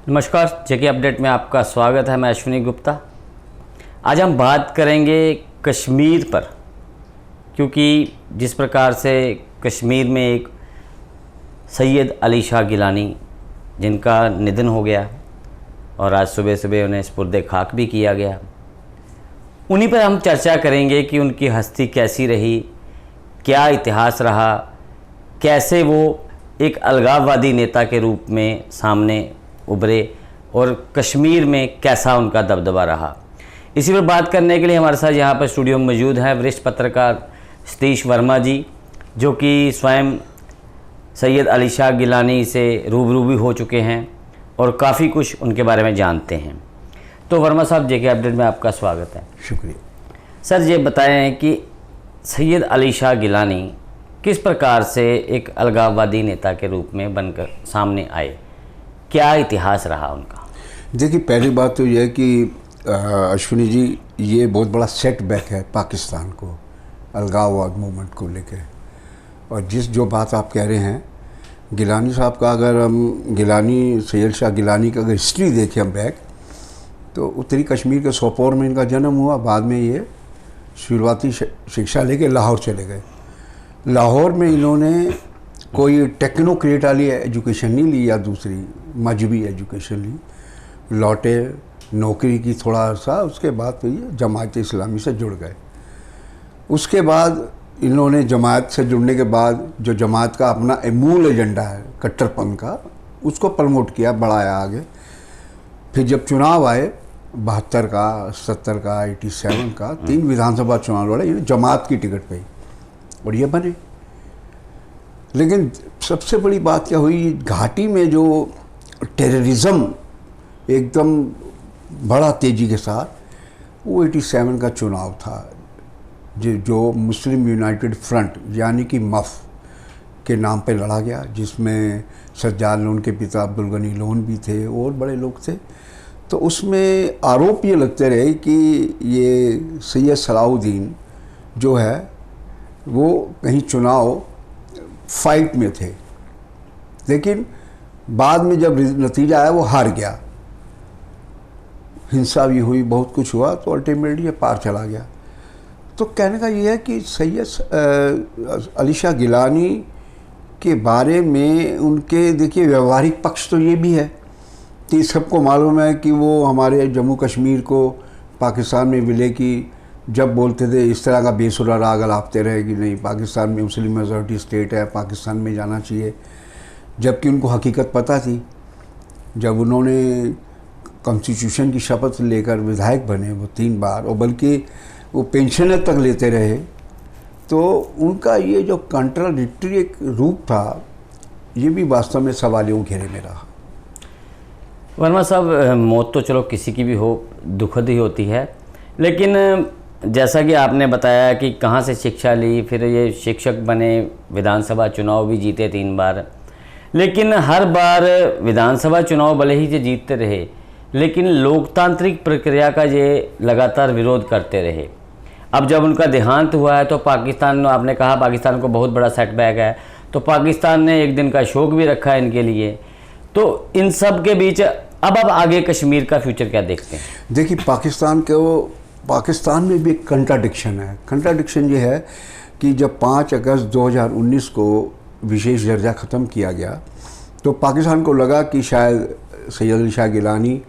नमस्कार, जेके अपडेट में आपका स्वागत है। मैं अश्विनी गुप्ता। आज हम बात करेंगे कश्मीर पर, क्योंकि जिस प्रकार से कश्मीर में एक सैयद अली शाह गिलानी जिनका निधन हो गया और आज सुबह सुबह उन्हें सुपुर्द खाक भी किया गया, उन्हीं पर हम चर्चा करेंगे कि उनकी हस्ती कैसी रही, क्या इतिहास रहा, कैसे वो एक अलगाववादी नेता के रूप में सामने उभरे और कश्मीर में कैसा उनका दबदबा रहा। इसी पर बात करने के लिए हमारे साथ यहाँ पर स्टूडियो में मौजूद हैं वरिष्ठ पत्रकार सतीश वर्मा जी, जो कि स्वयं सैयद अली शाह गिलानी से रूबरू भी हो चुके हैं और काफ़ी कुछ उनके बारे में जानते हैं। तो वर्मा साहब, जेके अपडेट में आपका स्वागत है। शुक्रिया सर, ये बताएं कि सैयद अली शाह गिलानी किस प्रकार से एक अलगाववादी नेता के रूप में बनकर सामने आए, क्या इतिहास रहा उनका? देखिए, पहली बात तो यह है कि अश्विनी जी, ये बहुत बड़ा सेटबैक है पाकिस्तान को अलगाववाद मूवमेंट को लेकर। और जो बात आप कह रहे हैं गिलानी साहब का, अगर हम सैयद शाह गिलानी का अगर हिस्ट्री देखें हम बैक, तो उत्तरी कश्मीर के सोपोर में इनका जन्म हुआ। बाद में ये शुरुआती शिक्षा लेके लाहौर चले गए। लाहौर में इन्होंने कोई टेक्नोक्रेट वाली एजुकेशन नहीं ली या दूसरी मजहबी एजुकेशन ली, लौटे, नौकरी की थोड़ा अर्सा, उसके बाद तो ये जमात इस्लामी से जुड़ गए। उसके बाद इन्होंने जमात से जुड़ने के बाद जो जमात का अपना मूल एजेंडा है कट्टरपंथ का, उसको प्रमोट किया, बढ़ाया आगे। फिर जब चुनाव आए 72 का, 70 का, 87 का, 3 विधानसभा चुनाव लड़े, ये जमात की टिकट पे और ये बने। लेकिन सबसे बड़ी बात क्या हुई, घाटी में जो टेररिज्म एकदम बड़ा तेज़ी के साथ, वो 87 का चुनाव था जो मुस्लिम यूनाइटेड फ्रंट यानी कि मफ के नाम पे लड़ा गया, जिसमें सज्जाद लोन के पिता अब्दुल गनी लोन भी थे और बड़े लोग थे। तो उसमें आरोप ये लगते रहे कि ये सैयद सलाहुद्दीन जो है वो कहीं चुनाव फाइट में थे, लेकिन बाद में जब नतीजा आया वो हार गया, हिंसा भी हुई, बहुत कुछ हुआ, तो अल्टीमेटली ये पार चला गया। तो कहने का ये है कि सैयद अली शाह गिलानी के बारे में उनके, देखिए, व्यवहारिक पक्ष तो ये भी है कि सबको मालूम है कि वो हमारे जम्मू कश्मीर को पाकिस्तान में विलय की जब बोलते थे, इस तरह का बेसुरा राग अलापते रहे कि नहीं, पाकिस्तान में मुस्लिम मेजॉरिटी स्टेट है, पाकिस्तान में जाना चाहिए। जबकि उनको हकीकत पता थी। जब उन्होंने कॉन्स्टिट्यूशन की शपथ लेकर विधायक बने वो 3 बार, और बल्कि वो पेंशनर तक लेते रहे, तो उनका ये जो कंट्राडिक्टरी एक रूप था, ये भी वास्तव में सवालियों घेरे में रहा। वर्मा साहब, मौत तो चलो किसी की भी हो, दुखद ही होती है, लेकिन जैसा कि आपने बताया कि कहाँ से शिक्षा ली, फिर ये शिक्षक बने, विधानसभा चुनाव भी जीते 3 बार, लेकिन हर बार विधानसभा चुनाव भले ही ये जीतते रहे, लेकिन लोकतांत्रिक प्रक्रिया का ये लगातार विरोध करते रहे। अब जब उनका देहांत हुआ है तो पाकिस्तान, आपने कहा पाकिस्तान को बहुत बड़ा सेटबैक है, तो पाकिस्तान ने एक दिन का शोक भी रखा है इनके लिए। तो इन सब के बीच अब आगे कश्मीर का फ्यूचर क्या देखते हैं? देखिए, पाकिस्तान में भी एक कंट्राडिक्शन है। कंट्राडिक्शन ये है कि जब 5 अगस्त 2019 को विशेष दर्जा ख़त्म किया गया, तो पाकिस्तान को लगा कि शायद सैयद अली शाह गिलानी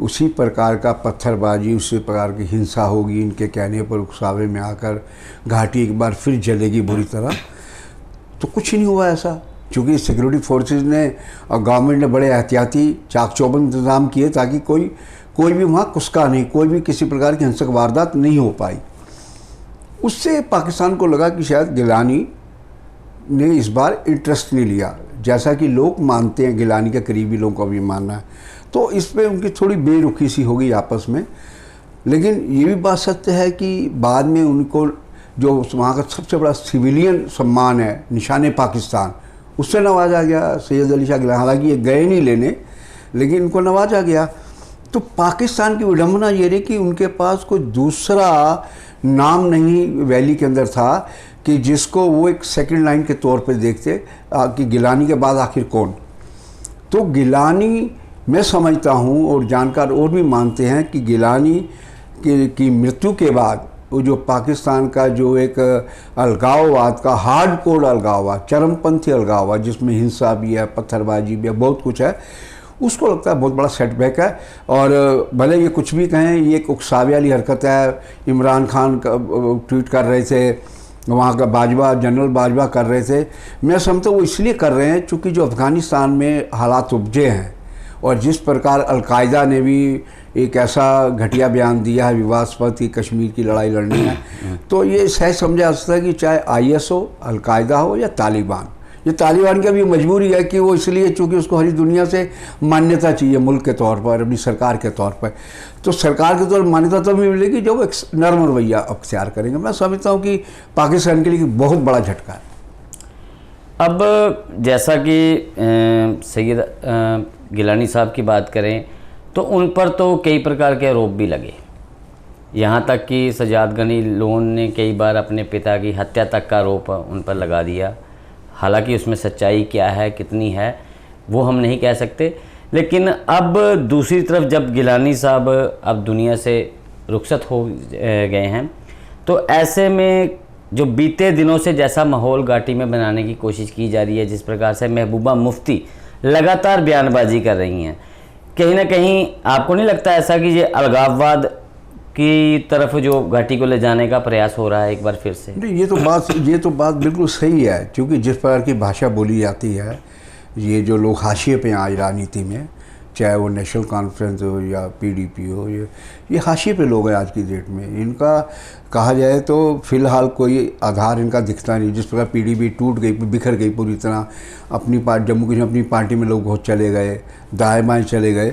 उसी प्रकार का पत्थरबाजी, उसी प्रकार की हिंसा होगी, इनके कहने पर उकसावे में आकर घाटी एक बार फिर जलेगी बुरी तरह। तो कुछ ही नहीं हुआ ऐसा, क्योंकि सिक्योरिटी फोर्सेस ने और गवर्नमेंट ने बड़े एहतियाती चाक चौबंद इंतज़ाम किए ताकि कोई भी वहाँ कुस्का नहीं, कोई भी किसी प्रकार की हिंसक वारदात नहीं हो पाई। उससे पाकिस्तान को लगा कि शायद गिलानी ने इस बार इंटरेस्ट नहीं लिया, जैसा कि लोग मानते हैं, गिलानी के करीबी लोगों का भी मानना है। तो इस पर उनकी थोड़ी बेरुखी सी हो गई आपस में। लेकिन ये भी बात सत्य है कि बाद में उनको जो वहाँ का सबसे बड़ा सिविलियन सम्मान है, निशान पाकिस्तान, उससे नवाजा गया सैयद अली शाह गिलानी। हालांकि ये गए नहीं लेने, लेकिन उनको नवाजा गया। तो पाकिस्तान की विडंबना ये रही कि उनके पास कोई दूसरा नाम नहीं वैली के अंदर था कि जिसको वो एक सेकंड लाइन के तौर पे देखते कि गिलानी के बाद आखिर कौन। तो गिलानी मैं समझता हूँ और जानकार और भी मानते हैं कि गिलानी की मृत्यु के बाद वो जो पाकिस्तान का जो एक अलगाववाद का हार्ड कोर अलगाववाद, चरमपंथी अलगाववाद, जिसमें हिंसा भी है, पत्थरबाजी भी है, बहुत कुछ है, उसको लगता है बहुत बड़ा सेटबैक है। और भले ये कुछ भी कहें, ये एक उकसावे वाली हरकत है। इमरान खान का ट्वीट कर रहे थे, वहाँ का बाजवा, जनरल बाजवा कर रहे थे। मैं समझता हूँ वो इसलिए कर रहे हैं चूँकि जो अफ़गानिस्तान में हालात उपजे हैं और जिस प्रकार अलकायदा ने भी एक ऐसा घटिया बयान दिया है विवादास्पद की कश्मीर की लड़ाई लड़नी है, तो ये सहज समझा जा सकता है कि चाहे IS हो, अलकायदा हो या तालिबान, ये तालिबान की अभी मजबूरी है कि वो इसलिए चूँकि उसको हरी दुनिया से मान्यता चाहिए मुल्क के तौर पर, अपनी सरकार के तौर पर, तो सरकार के तौर पर मान्यता तभी मिलेगी जब वो एक नर्म रवैया अख्तियार करेंगे। मैं समझता हूँ कि पाकिस्तान के लिए बहुत बड़ा झटका है। अब जैसा कि सैयद गिलानी साहब की बात करें तो उन पर तो कई प्रकार के आरोप भी लगे, यहाँ तक कि सजाद गनी लोन ने कई बार अपने पिता की हत्या तक का आरोप उन पर लगा दिया। हालांकि उसमें सच्चाई क्या है, कितनी है, वो हम नहीं कह सकते। लेकिन अब दूसरी तरफ जब गिलानी साहब अब दुनिया से रुखसत हो गए हैं, तो ऐसे में जो बीते दिनों से जैसा माहौल घाटी में बनाने की कोशिश की जा रही है, जिस प्रकार से महबूबा मुफ्ती लगातार बयानबाजी कर रही हैं, कहीं ना कहीं आपको नहीं लगता ऐसा कि ये अलगाववाद की तरफ जो घाटी को ले जाने का प्रयास हो रहा है एक बार फिर से? नहीं, ये तो बात बिल्कुल सही है, क्योंकि जिस प्रकार की भाषा बोली जाती है, ये जो लोग हाशिए पे हैं आज राजनीति में, चाहे वो नेशनल कॉन्फ्रेंस हो या PDP हो, ये हाशिए पे लोग हैं आज की डेट में। इनका कहा जाए तो फ़िलहाल कोई आधार इनका दिखता नहीं। जिस प्रकार PDP टूट गई, बिखर गई पूरी तरह, अपनी पार्टी, जम्मू कश्मीर अपनी पार्टी में लोग बहुत चले गए, दाएं बाएं चले गए,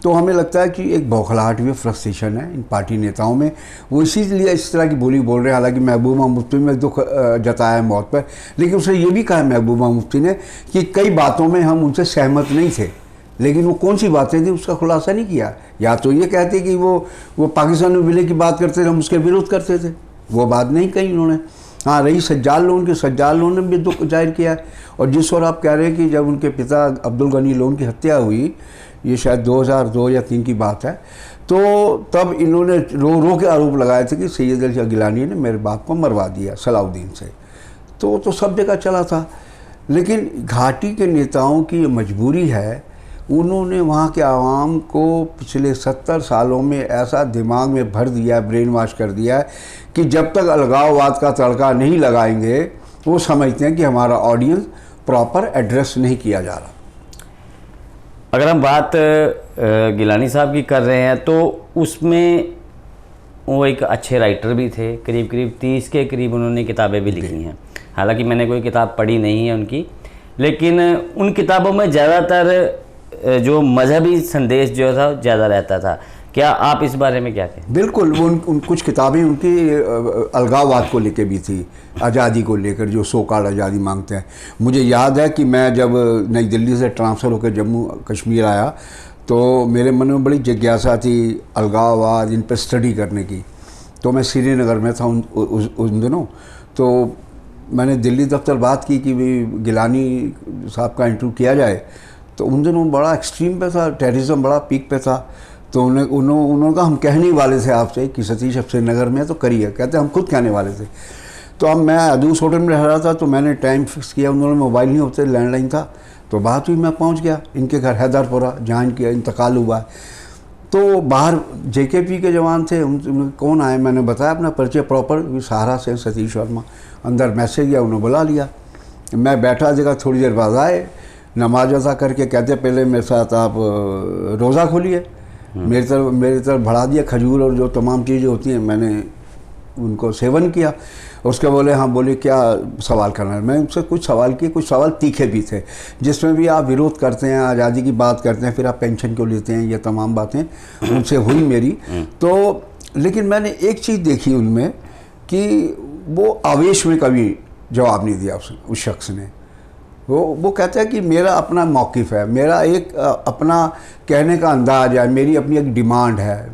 तो हमें लगता है कि एक बौखलाहट भी, फ्रस्ट्रेशन है इन पार्टी नेताओं में। वो इसीलिए इस तरह की बोली बोल रहे हैं। हालांकि महबूबा मुफ्ती में दुख जताया है मौत पर, लेकिन उसने ये भी कहा महबूबा मुफ्ती ने कि कई बातों में हम उनसे सहमत नहीं थे, लेकिन वो कौन सी बातें थी उसका खुलासा नहीं किया। या तो ये कहते कि वो पाकिस्तान में विलय की बात करते थे, हम उसके विरोध करते थे, वो बात नहीं कही उन्होंने। हाँ, रही सज्जाद लोन की, सज्जाद लोन ने भी दुख जाहिर किया है। और जिस और आप कह रहे हैं कि जब उनके पिता अब्दुल गनी लोन की हत्या हुई, ये शायद 2002 या 3 की बात है, तो तब इन्होंने रो के आरोप लगाए थे कि सैयद अली गिलानी ने मेरे बाप को मरवा दिया सलाउद्दीन से। तो सब जगह चला था। लेकिन घाटी के नेताओं की ये मजबूरी है, उन्होंने वहाँ के आवाम को पिछले 70 सालों में ऐसा दिमाग में भर दिया, ब्रेन वॉश कर दिया है कि जब तक अलगाववाद का तड़का नहीं लगाएंगे, वो समझते हैं कि हमारा ऑडियंस प्रॉपर एड्रेस नहीं किया जा रहा। अगर हम बात गिलानी साहब की कर रहे हैं तो उसमें वो एक अच्छे राइटर भी थे, करीब 30 के करीब उन्होंने किताबें भी लिखी हैं। हालांकि मैंने कोई किताब पढ़ी नहीं है उनकी, लेकिन उन किताबों में ज़्यादातर जो मजहबी संदेश जो था ज़्यादा रहता था। क्या आप इस बारे में क्या कहें? बिल्कुल, वो कुछ किताबें उनकी अलगाववाद को लेकर भी थी, आज़ादी को लेकर, जो सो कॉल्ड आज़ादी मांगते हैं। मुझे याद है कि मैं जब नई दिल्ली से ट्रांसफ़र होकर जम्मू कश्मीर आया, तो मेरे मन में बड़ी जिज्ञासा थी अलगाववाद, इन पर स्टडी करने की। तो मैं श्रीनगर में था उन दिनों, तो मैंने दिल्ली दफ्तर बात की कि भाई गिलानी साहब का इंटरव्यू किया जाए। तो उन दिनों बड़ा एक्सट्रीम पे था, टेररिज्म बड़ा पीक पे था। तो उन्होंने कहा हम कहने वाले थे आपसे कि सतीश अब श्रीनगर में है तो करिए। कहते हम खुद कहने वाले थे। तो अब मैं अदूस होटल में रह रहा था, तो मैंने टाइम फिक्स किया, उन्होंने मोबाइल नहीं होते, लैंडलाइन था, तो बात हुई, मैं पहुंच गया इनके घर हैदरपुरा, जहाँ इनका इंतकाल हुआ। तो बाहर JKP के जवान थे, उन कौन आए, मैंने बताया अपना परिचय प्रॉपर, सहारा से सतीश वर्मा। अंदर मैसेज गया, उन्होंने बुला लिया। मैं बैठा जगह, थोड़ी देर बाद आए, नमाज अदा करके कहते पहले मेरे साथ आप रोज़ा खोलिए। मेरी तरफ बढ़ा दिया खजूर और जो तमाम चीज़ें होती हैं, मैंने उनको सेवन किया। उसके बोले हाँ, बोले क्या सवाल करना है। मैं उनसे कुछ सवाल किए, कुछ सवाल तीखे भी थे, जिसमें भी आप विरोध करते हैं, आज़ादी की बात करते हैं, फिर आप पेंशन क्यों लेते हैं, ये तमाम बातें उनसे हुई मेरी। तो लेकिन मैंने एक चीज़ देखी उनमें कि वो आवेश में कभी जवाब नहीं दिया उस शख्स ने। वो कहता है कि मेरा अपना मौक़िफ़ है, मेरा एक अपना कहने का अंदाज है, मेरी अपनी एक डिमांड है,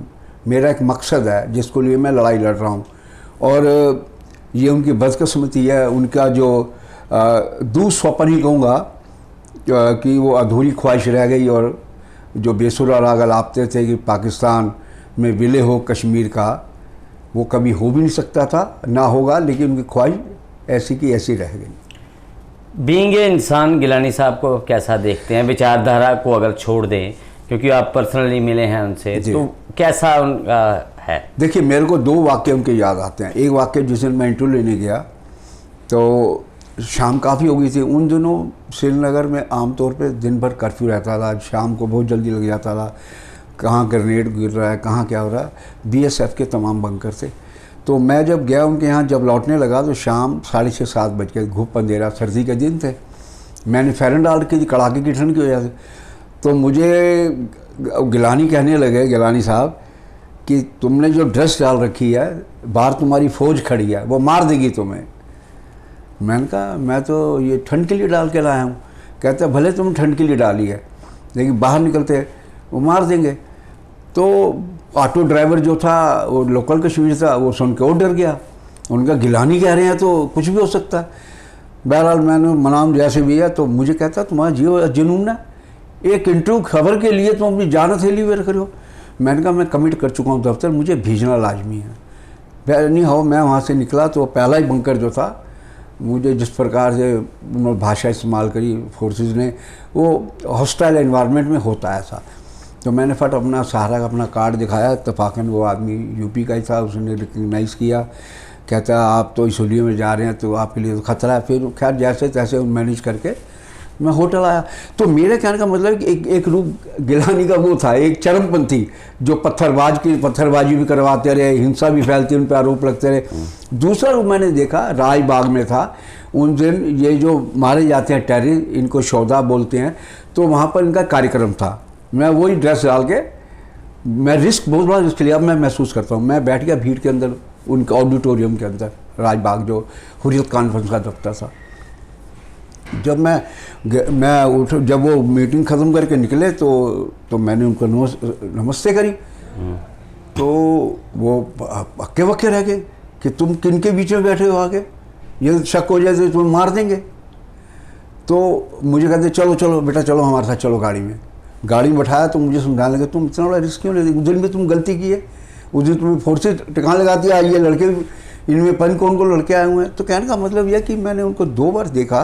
मेरा एक मकसद है जिसको लिए मैं लड़ाई लड़ रहा हूँ। और ये उनकी बदकिस्मती है, उनका जो दुःस्वप्न ही कहूँगा कि वो अधूरी ख्वाहिश रह गई और जो बेसुरा राग अलापते थे कि पाकिस्तान में विलय हो कश्मीर का, वो कभी हो भी नहीं सकता था, ना होगा, लेकिन उनकी ख्वाहिश ऐसी की ऐसी रह गई। बीइंग ए इंसान गिलानी साहब को कैसा देखते हैं, विचारधारा को अगर छोड़ दें, क्योंकि आप पर्सनली मिले हैं उनसे, तो कैसा उनका है? देखिए, मेरे को 2 वाक्य उनके याद आते हैं। एक वाक्य जिस दिन मैं इंटरव्यू लेने गया तो शाम काफ़ी हो गई थी। उन दिनों श्रीनगर में आमतौर पे दिन भर कर्फ्यू रहता था, शाम को बहुत जल्दी लग जाता था, कहाँ ग्रेनेड गिर रहा है, कहाँ क्या हो रहा है। बीएसएफ के तमाम बंकर थे। तो मैं जब गया उनके यहाँ, जब लौटने लगा तो शाम 6:30-7 बज गए, धूप अंधेरा, सर्दी के दिन थे। मैंने फ़ैन डाल के, कड़ाके की ठंड की वजह से, तो मुझे गिलानी कहने लगे, गिलानी साहब, कि तुमने जो ड्रेस डाल रखी है, बाहर तुम्हारी फ़ौज खड़ी है, वो मार देगी तुम्हें। मैंने कहा मैं तो ये ठंड के लिए डाल के लाया हूँ। कहते भले तुम ठंड के लिए डाली है, लेकिन बाहर निकलते वो मार देंगे। तो ऑटो ड्राइवर जो था, वो लोकल कश्मीर था, वो सुन के और डर गया। उनका गिलानी कह रहे हैं तो कुछ भी हो सकता है। बहरहाल मैंने मनाम जैसे भी है, तो मुझे कहता तुम्हारा जीव जुनून है, एक इंटरव्यू खबर के लिए तुम अपनी जान हथेली में रख रहे हो। मैंने कहा मैं कमिट कर चुका हूँ दफ्तर, मुझे भेजना लाजमी है। नहीं हो, मैं वहाँ से निकला तो पहला ही बंकर जो था, मुझे जिस प्रकार से उन्होंने भाषा इस्तेमाल करी फोर्सेस ने, वो हॉस्टाइल एनवायरनमेंट में होता है ऐसा। तो मैंने फट अपना सहारा का अपना कार्ड दिखाया, इत्तफाकन वो आदमी यूपी का ही था, उसने रिकग्नाइज़ किया। कहता आप तो इसलिए में जा रहे हैं तो आपके लिए तो खतरा है। फिर खैर जैसे तैसे मैनेज करके मैं होटल आया। तो मेरे कहने का मतलब कि एक रूप गिलानी का वो था, एक चरमपंथी जो पत्थरबाजी भी करवाते रहे, हिंसा भी फैलती, उन पर आरोप लगते रहे। दूसरा रूप मैंने देखा राजबाग में था। उन दिन ये जो मारे जाते हैं टेररिस्ट, इनको शौदा बोलते हैं, तो वहाँ पर इनका कार्यक्रम था। मैं वही ड्रेस डाल के, मैं रिस्क, बहुत बड़ा रिस्क लिया, मैं महसूस करता हूँ। मैं बैठ गया भीड़ के अंदर, उनके ऑडिटोरियम के अंदर, राजबाग जो हुर्रियत कॉन्फ्रेंस का दफ्तर था। जब मैं उठ, जब वो मीटिंग ख़त्म करके निकले तो मैंने उनको नमस्ते करी। तो वो हक्के वक्के रह गए कि तुम किन के बीच में बैठे हो आगे, ये शक हो जाए तो तुम्हें मार देंगे। तो मुझे कहते चलो चलो बेटा चलो हमारे साथ चलो गाड़ी में। गाड़ी में बैठाया तो मुझे समझाने लगे तुम इतना बड़ा रिस्क क्यों ले, उस दिन भी तुम गलती की है, उस दिन तुम्हें फोर्सेस टिकाने लगा दिया, ये लड़के इनमें पन कौन को लड़के आए हुए हैं। तो कहने का मतलब यह कि मैंने उनको 2 बार देखा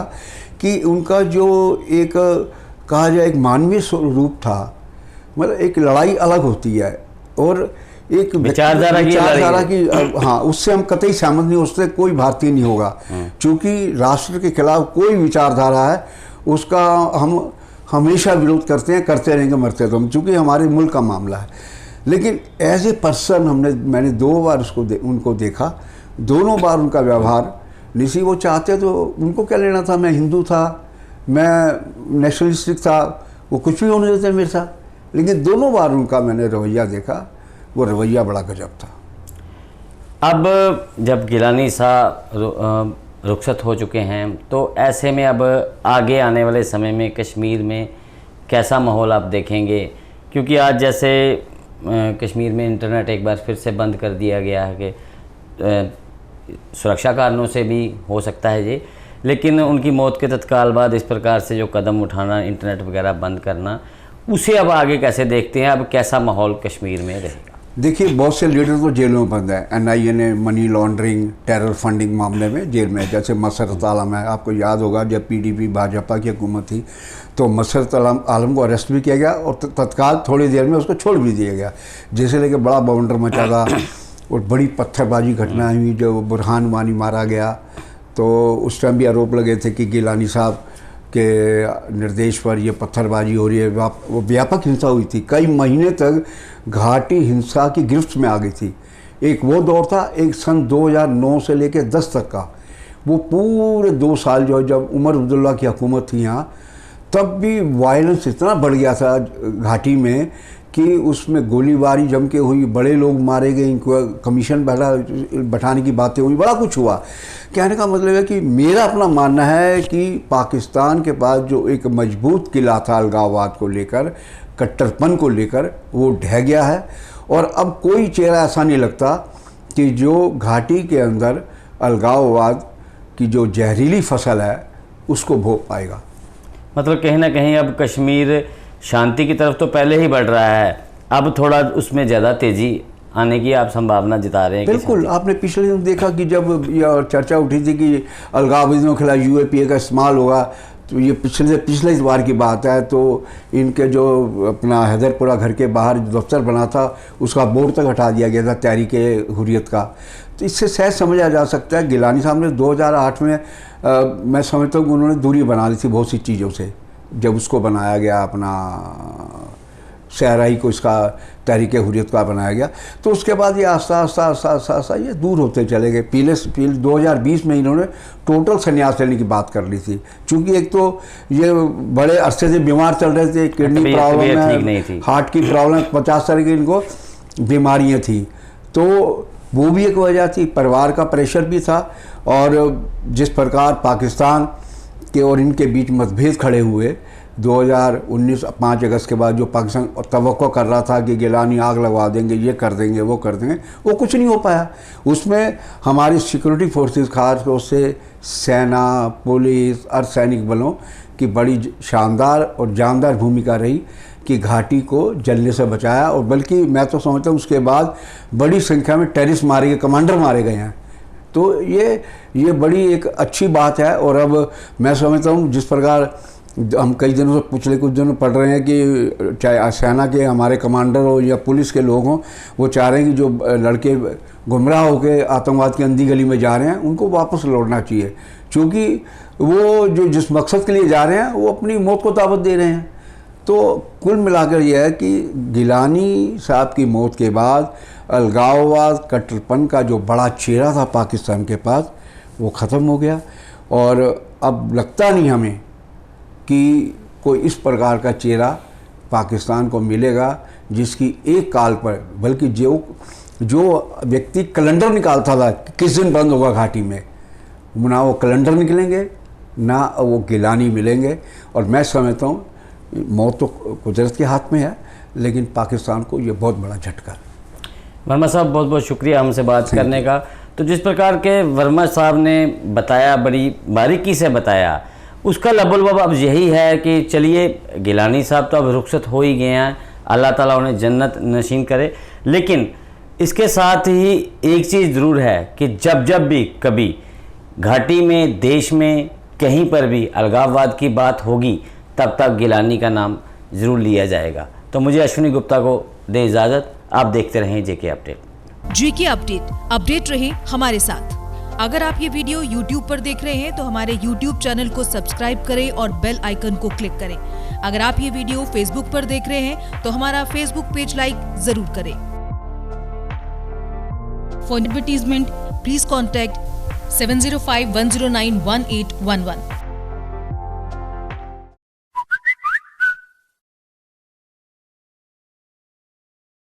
कि उनका जो एक कहा जाए एक मानवीय रूप था, मतलब एक लड़ाई अलग होती है और एक विचारधारा की, हाँ, उससे हम कतई सहमत नहीं, उससे कोई भारतीय नहीं होगा। क्योंकि राष्ट्र के खिलाफ कोई विचारधारा है उसका हम हमेशा विरोध करते हैं, करते रहेंगे मरते तो हम, चूँकि हमारे मुल्क का मामला है। लेकिन एज ए पर्सन मैंने 2 बार उनको देखा। दोनों बार उनका व्यवहार निसी, वो चाहते तो उनको क्या लेना था, मैं हिंदू था, मैं नेशनलिस्टिक था, वो कुछ भी होने देते मेरे साथ। लेकिन दोनों बार उनका मैंने रवैया देखा, वो रवैया बड़ा गजब था। अब जब गिलानी साहब रुखसत हो चुके हैं, तो ऐसे में अब आगे आने वाले समय में कश्मीर में कैसा माहौल आप देखेंगे? क्योंकि आज जैसे कश्मीर में इंटरनेट एक बार फिर से बंद कर दिया गया है कि सुरक्षा कारणों से भी हो सकता है ये, लेकिन उनकी मौत के तत्काल बाद इस प्रकार से जो कदम उठाना, इंटरनेट वगैरह बंद करना, उसे अब आगे कैसे देखते हैं? अब कैसा माहौल कश्मीर में रहेगा? देखिए, बहुत से लीडर तो जेलों में बंद है। NIA ने मनी लॉन्ड्रिंग, टेरर फंडिंग मामले में जेल में, जैसे मसरत आलम है, आपको याद होगा जब PDP भाजपा की हुकूमत थी तो मसरत आलम को अरेस्ट भी किया गया और तत्काल थोड़ी देर में उसको छोड़ भी दिया गया, जिसे लेकर बड़ा बवंडर मचा था और बड़ी पत्थरबाजी घटना हुई। जो बुरहान वानी मारा गया तो उस टाइम भी आरोप लगे थे कि गिलानी साहब के निर्देश पर ये पत्थरबाजी हो रही है। वो व्यापक हिंसा हुई थी, कई महीने तक घाटी हिंसा की गिरफ्त में आ गई थी। एक वो दौर था, एक सन 2009 से लेकर 10 तक का, वो पूरे 2 साल जो जब उमर अब्दुल्ला की हुकूमत थी यहाँ, तब भी वायलेंस इतना बढ़ गया था घाटी में कि उसमें गोलीबारी जम के हुई, बड़े लोग मारे गए, इनको कमीशन बैठाने की बातें हुई, बड़ा कुछ हुआ। कहने का मतलब है कि मेरा अपना मानना है कि पाकिस्तान के पास जो एक मजबूत किला था अलगाववाद को लेकर, कट्टरपन को लेकर, वो ढह गया है और अब कोई चेहरा ऐसा नहीं लगता कि जो घाटी के अंदर अलगाववाद की जो जहरीली फसल है उसको भोग पाएगा। मतलब कहीं ना कहीं अब कश्मीर शांति की तरफ तो पहले ही बढ़ रहा है, अब थोड़ा उसमें ज़्यादा तेज़ी आने की आप संभावना जता रहे हैं? बिल्कुल, आपने पिछले दिन देखा कि जब यह चर्चा उठी थी कि अलगाववादियों के खिलाफ यूएपीए का इस्तेमाल होगा, तो ये पिछले इस बार की बात है। तो इनके जो अपना हैदरपुरा घर के बाहर जो दफ्तर बना था उसका बोर्ड तक हटा दिया गया था तहरीक-ए-हुर्रियत का। तो इससे सहज समझा जा सकता है गिलानी साहब ने 2008 में मैं समझता हूँ कि उन्होंने दूरी बना ली थी बहुत सी चीज़ों से, जब उसको बनाया गया अपना शहराई को इसका तहरीक-ए-हुर्रियत का बनाया गया। तो उसके बाद ये आस्ता ये दूर होते चले गए। पीले 2020 में इन्होंने टोटल संन्यास लेने की बात कर ली थी, क्योंकि एक तो ये बड़े अरसे से बीमार चल रहे थे, किडनी प्रॉब्लम है, हार्ट की प्रॉब्लम, 50 तरह की इनको बीमारियाँ थी। तो वो भी एक वजह थी, परिवार का प्रेशर भी था। और जिस प्रकार पाकिस्तान के और इनके बीच मतभेद खड़े हुए 2019 5 अगस्त के बाद, जो पाकिस्तान तवक्को कर रहा था कि गिलानी आग लगवा देंगे, ये कर देंगे, वो कर देंगे, वो कुछ नहीं हो पाया। उसमें हमारी सिक्योरिटी फोर्सेस, खास तौर से सेना, पुलिस, अर्धसैनिक बलों की बड़ी शानदार और जानदार भूमिका रही कि घाटी को जलने से बचाया। और बल्कि मैं तो समझता हूँ उसके बाद बड़ी संख्या में टेररिस्ट मारे गए, कमांडर मारे गए हैं। तो ये बड़ी एक अच्छी बात है। और अब मैं समझता हूँ जिस प्रकार हम कई दिनों से पिछले कुछ दिनों पढ़ रहे हैं कि चाहे सेना के हमारे कमांडर हो या पुलिस के लोग हों, वो चाह रहे हैं कि जो लड़के गुमराह होकर आतंकवाद की अंधी गली में जा रहे हैं उनको वापस लौटना चाहिए, क्योंकि वो जो जिस मकसद के लिए जा रहे हैं वो अपनी मौत को दावत दे रहे हैं। तो कुल मिलाकर यह है कि गिलानी साहब की मौत के बाद अलगाववाद, कट्टरपन का जो बड़ा चेहरा था पाकिस्तान के पास, वो ख़त्म हो गया। और अब लगता नहीं हमें कि कोई इस प्रकार का चेहरा पाकिस्तान को मिलेगा जिसकी एक काल पर, बल्कि जो व्यक्ति कैलेंडर निकालता था किस दिन बंद होगा घाटी में, ना वो कैलेंडर निकलेंगे ना वो गिलानी मिलेंगे। और मैं समझता हूँ मौत तो कुदरत के हाथ में है, लेकिन पाकिस्तान को ये बहुत बड़ा झटका। वर्मा साहब बहुत बहुत शुक्रिया हमसे बात करने का। तो जिस प्रकार के वर्मा साहब ने बताया, बड़ी बारीकी से बताया, उसका लबोलबाब अब यही है कि चलिए गिलानी साहब तो अब रुखसत हो ही गए हैं, अल्लाह ताला उन्हें जन्नत नशीन करे। लेकिन इसके साथ ही एक चीज़ ज़रूर है कि जब भी कभी घाटी में, देश में, कहीं पर भी अलगाववाद की बात होगी, तब गिलानी का नाम ज़रूर लिया जाएगा। तो मुझे अश्विनी गुप्ता को दे इजाज़त। आप देखते रहें जेके अपडेट। जेके अपडेट रहे हमारे साथ। अगर आप ये वीडियो YouTube पर देख रहे हैं तो हमारे YouTube चैनल को सब्सक्राइब करें और बेल आइकन को क्लिक करें। अगर आप ये वीडियो Facebook पर देख रहे हैं तो हमारा Facebook पेज लाइक जरूर करें। For advertisement please contact 7051091811।